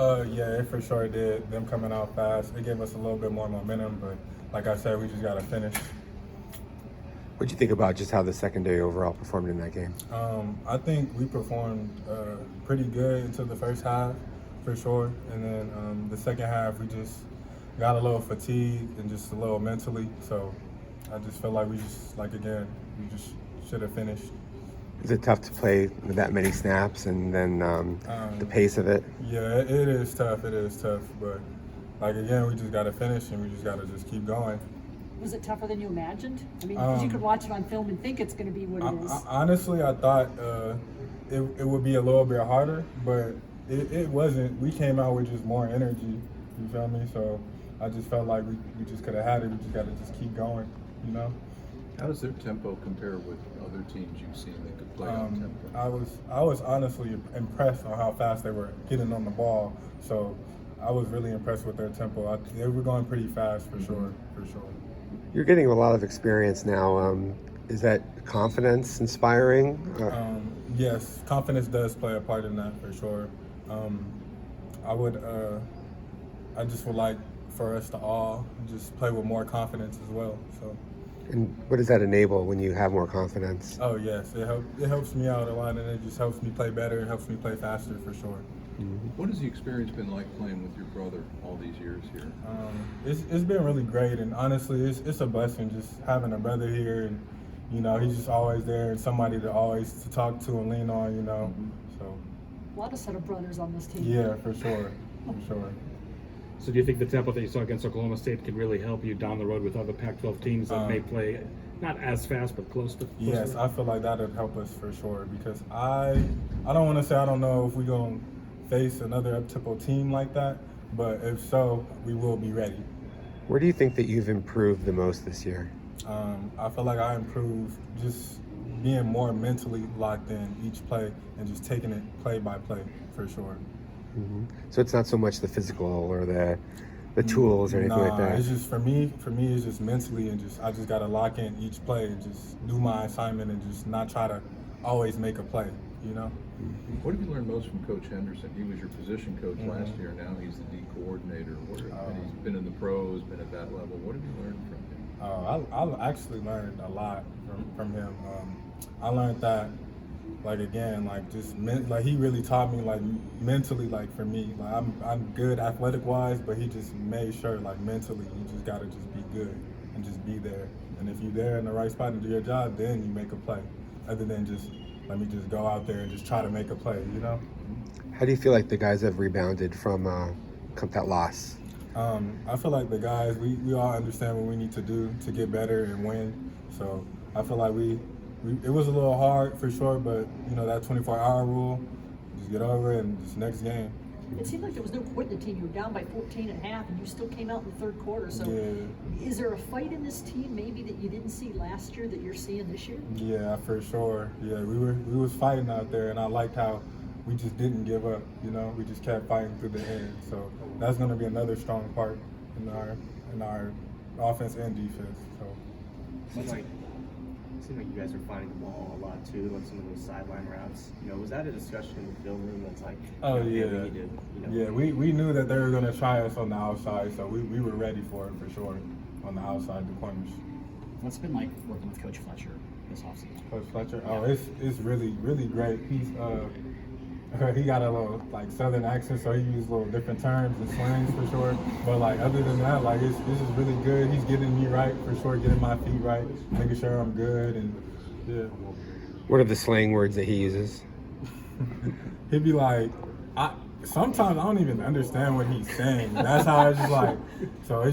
Yeah, it for sure did. Them coming out fast, it gave us a little bit more momentum, but like I said, we just got to finish. What do you think about just how the secondary overall performed in that game? I think we performed pretty good until the first half, for sure. And then the second half, we just got a little fatigued and just a little mentally. So I just feel like we just should have finished. Is it tough to play with that many snaps and then the pace of it? Yeah, it is tough. It is tough. But like again, we just got to finish and we just got to just keep going. Was it tougher than you imagined? I mean, 'cause you could watch it on film and think it's going to be what it is. Honestly, I thought it would be a little bit harder, but it wasn't. We came out with just more energy. You feel me? So I just felt like we just could have had it. We just got to just keep going. You know. How does their tempo compare with other teams you've seen that could play on tempo? I was honestly impressed on how fast they were getting on the ball. So I was really impressed with their tempo. They were going pretty fast for sure. You're getting a lot of experience now. Is that confidence inspiring? Yes, confidence does play a part in that for sure. I just would like for us to all just play with more confidence as well. So. And what does that enable when you have more confidence? Oh yes, it helps me out a lot, and it just helps me play better. It helps me play faster for sure. What has the experience been like playing with your brother all these years here? It's been really great, and honestly, it's a blessing just having a brother here, and you know he's just always there and somebody to always to talk to and lean on. You know, so. A lot of set of brothers on this team. Yeah, for sure. So do you think the tempo that you saw against Oklahoma State could really help you down the road with other Pac-12 teams that may play not as fast but close to? Yes, I feel like that would help us for sure because I don't want to say I don't know if we're gonna face another up-tempo team like that, but if so, we will be ready. Where do you think that you've improved the most this year? I feel like I improved just being more mentally locked in each play and just taking it play by play for sure. So it's not so much the physical or the tools or anything like that. It's just for me it's just mentally and I just gotta lock in each play and just do my assignment and just not try to always make a play, you know? What have you learned most from Coach Henderson? He was your position coach last year. Now he's the D coordinator. And he's been in the pros, been at that level. What have you learned from him? I actually learned a lot from him. I learned that, like again, like just like he really taught me like mentally, like for me, like I'm good athletic wise, but he just made sure like mentally you just gotta just be good and just be there. And if you're there in the right spot and do your job, then you make a play. Other than just let me just go out there and just try to make a play, you know? How do you feel like the guys have rebounded from that loss? I feel like the guys, we all understand what we need to do to get better and win. So I feel like it was a little hard for sure, but you know, that 24-hour rule, just get over it and just next game. It seemed like there was no quit in the team. You were down by 14 and a half, and you still came out in the third quarter. So is there a fight in this team maybe that you didn't see last year that you're seeing this year? Yeah, for sure. Yeah, we was fighting out there, and I liked how we just didn't give up. You know, we just kept fighting through the end. So that's going to be another strong part in our offense and defense. So. It seemed like you guys were finding the ball a lot too, like some of those sideline routes. You know, was that a discussion in the film room that's like, oh yeah, yeah, we need to, you know, yeah, we knew that they were going to try us on the outside, so we were ready for it for sure on the outside, the corners. What's it been like working with Coach Fletcher this offseason? Coach Fletcher, oh, it's really great. He got a little like southern accent, so he used little different terms and slangs for sure. But like other than that, like this is really good. He's getting me right for sure, getting my feet right, making sure I'm good, and yeah. What are the slang words that he uses? He'd be like, sometimes I don't even understand what he's saying. That's how it's just like. So he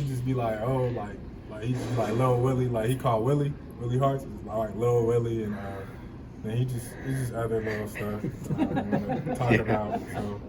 just be like, oh, like he just be like Lil Willie, like he called Willie Harts, like Lil Willie, and then he just other little stuff I don't want to talk about. So.